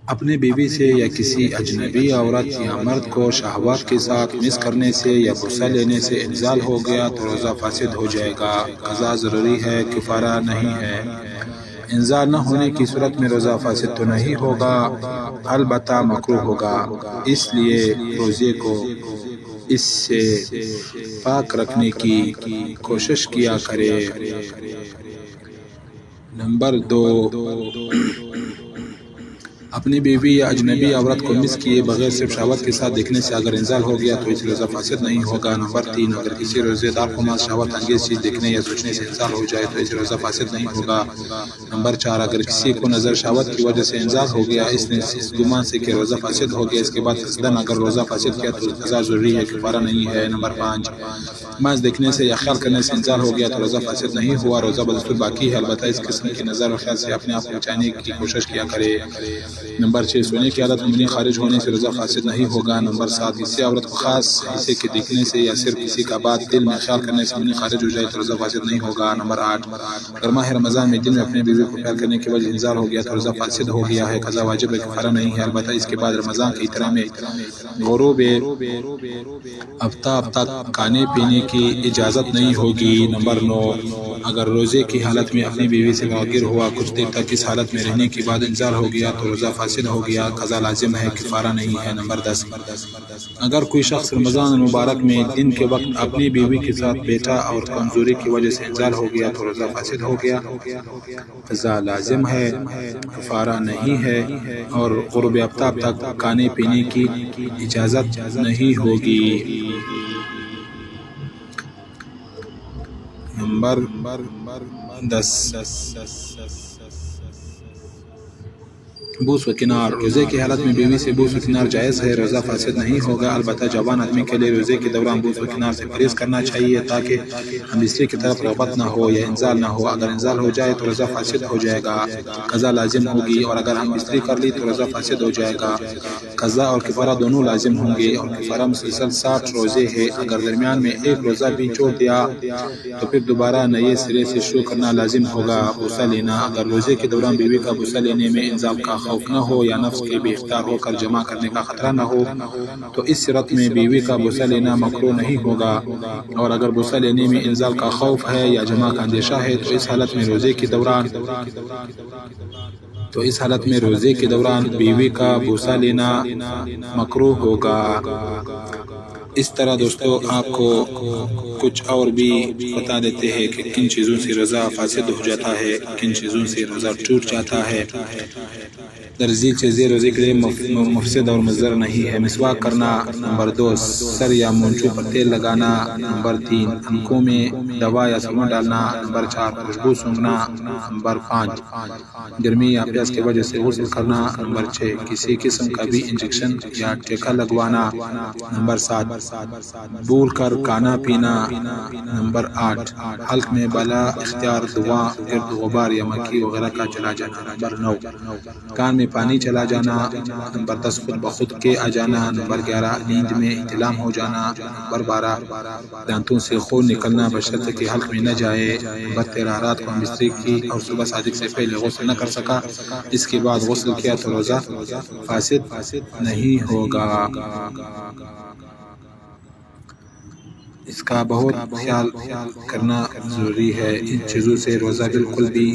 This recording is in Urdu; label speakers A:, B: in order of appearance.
A: اپنے بیوی سے یا کسی اجنبی عورت یا مرد کو شہوات کے ساتھ مس کرنے سے یا غصہ لینے سے انزال ہو گیا تو روزہ فاسد ہو جائے گا۔ قضا ضروری ہے، کفارہ نہیں ہے۔ انزال نہ ہونے کی صورت میں روزہ فاسد تو نہیں ہوگا، البتہ مکروہ ہوگا، اس لیے روزے کو اس سے پاک رکھنے کی کوشش کیا کرے۔ نمبر 2، اپنی بیوی یا اجنبی عورت کو مس کیے بغیر صرف شہوت کے ساتھ دیکھنے سے اگر انزال ہو گیا تو اس روزہ فاسد نہیں ہوگا۔ نمبر 3، اگر کسی روزے دار کو محض شہوت انگیز چیز دیکھنے یا سوچنے سے انزال ہو جائے تو اس روزہ فاسد نہیں ہوگا۔ نمبر 4، اگر کسی کو نظر شہوت کی وجہ سے انزال ہو گیا، اس نے اس گمان سے کہ روزہ فاسد ہو گیا، اس کے بعد قصداً اگر روزہ فاسد کیا تو قضا ضروری ہے، کفارہ نہیں ہے۔ نمبر 5، محض دیکھنے سے یا خیال کرنے سے انزال ہو گیا تو روزہ فاسد نہیں ہوا، روزہ بدستور باقی ہے، البتہ اس قسم کی نظر اور خیال سے اپنے آپ کو بچانے کی کوشش کیا کرے۔ نمبر 6، سونے کی عادت منی خارج ہونے سے روزہ فاسد نہیں ہوگا۔ نمبر 7، کسی عورت کو خاص حصے کے دیکھنے سے یا صرف کسی کا بات دل میں خیال کرنے سے منی خارج ہو جائے تو روزہ فاسد نہیں ہوگا۔ نمبر 8، اگر ماہ رمضان میں دن میں اپنے بیوی کو پیار کرنے کی وجہ انزال ہو گیا تو روزہ فاسد ہو گیا ہے، قضا واجب ہے، کفارہ نہیں ہے، البتہ اس کے بعد رمضان کی ابتدا میں غروب آفتاب تک کھانے پینے کی اجازت نہیں ہوگی۔ نمبر 9، اگر روزے کی حالت میں اپنی بیوی سے غافل ہوا، کچھ دیر تک اس حالت میں رہنے کے بعد انزال ہو گیا تو روزہ فاسد ہو گیا، قضا لازم ہے، کفارہ نہیں ہے۔ نمبر 10، اگر کوئی شخص رمضان المبارک میں دن کے وقت اپنی بیوی کے ساتھ بیٹھا اور کمزوری کی وجہ سے انزال ہو گیا تو روزہ فاسد ہو گیا، قضا لازم ہے، کفارہ نہیں ہے، اور غروب آفتاب تک کھانے پینے کی اجازت نہیں ہوگی۔ نمبر 10، بوس و کنار۔ روزے کی حالت میں بیوی سے بوس و کنار جائز ہے، روزہ فاسد نہیں ہوگا، البتہ جوان آدمی کے لیے روزے کے دوران بوس و کنار سے پرہیز کرنا چاہیے تاکہ ہم بستری کی طرف رغبت نہ ہو یا انزال نہ ہو۔ اگر انزال ہو جائے تو روزہ فاسد ہو جائے گا، قضا لازم ہوگی، اور اگر ہم بستری کر لی تو روزہ فاسد ہو جائے گا، قضا اور کفارہ دونوں لازم ہوں گے، اور کفارہ مسلسل 60 روزے ہے۔ اگر درمیان میں ایک روزہ بھی چھوڑ دیا تو پھر دوبارہ نئے سرے سے شروع کرنا لازم ہوگا۔ بوسہ لینا، اگر روزے کے دوران بیوی کا بوسہ لینے میں انزال کا خوف نہ ہو یا نفس کے بے اختیار ہو کر جمع کرنے کا خطرہ نہ ہو تو اس صورت میں بیوی کا بوسہ لینا مکروہ نہیں ہوگا، اور اگر بوسہ لینے میں انزال کا خوف ہے یا جمع کا اندیشہ ہے تو اس حالت میں روزے کے دوران بیوی کا بوسہ لینا مکروہ ہوگا۔ اس طرح دوستو آپ کو کچھ اور بھی بتا دیتے ہیں کہ کن چیزوں سے روزہ فاسد ہو جاتا ہے، کن چیزوں سے روزہ ٹوٹ جاتا ہے۔ درزی چیزیں روزے کے لیے مفسد اور مضر نہیں ہے۔ مسواک کرنا۔ نمبر 2، سر یا مونچھوں پر تیل لگانا۔ نمبر 3، انکوں میں دوا یا صابن ڈالنا۔ نمبر 4، خوشبو سونگھنا۔ نمبر 5، گرمی یا پیاس کی وجہ سے غسل کرنا۔ نمبر 6، کسی قسم کا بھی انجیکشن یا ٹیکہ لگوانا۔ نمبر 7، بھول کر کھانا پینا۔ نمبر 8، حلق میں بلا اختیار دواں، گرد غبار یا مکھی وغیرہ کا چلا جانا۔ نمبر 9، کان میں پانی چلا جانا۔ نمبر 10، خود بخود کے آ جانا۔ نمبر 11، نیند میں احتلام ہو جانا۔ نمبر 12، دانتوں سے خون نکلنا بشرط کہ حلق میں نہ جائے۔ نمبر 13، رات کو ہم بستری کی اور صبح صادق سے پہلے غسل نہ کر سکا، اس کے بعد غسل کیا تو روزہ فاسد نہیں ہوگا۔ اس کا بہت خیال کرنا ضروری ہے، ان چیزوں سے روزہ بالکل بھی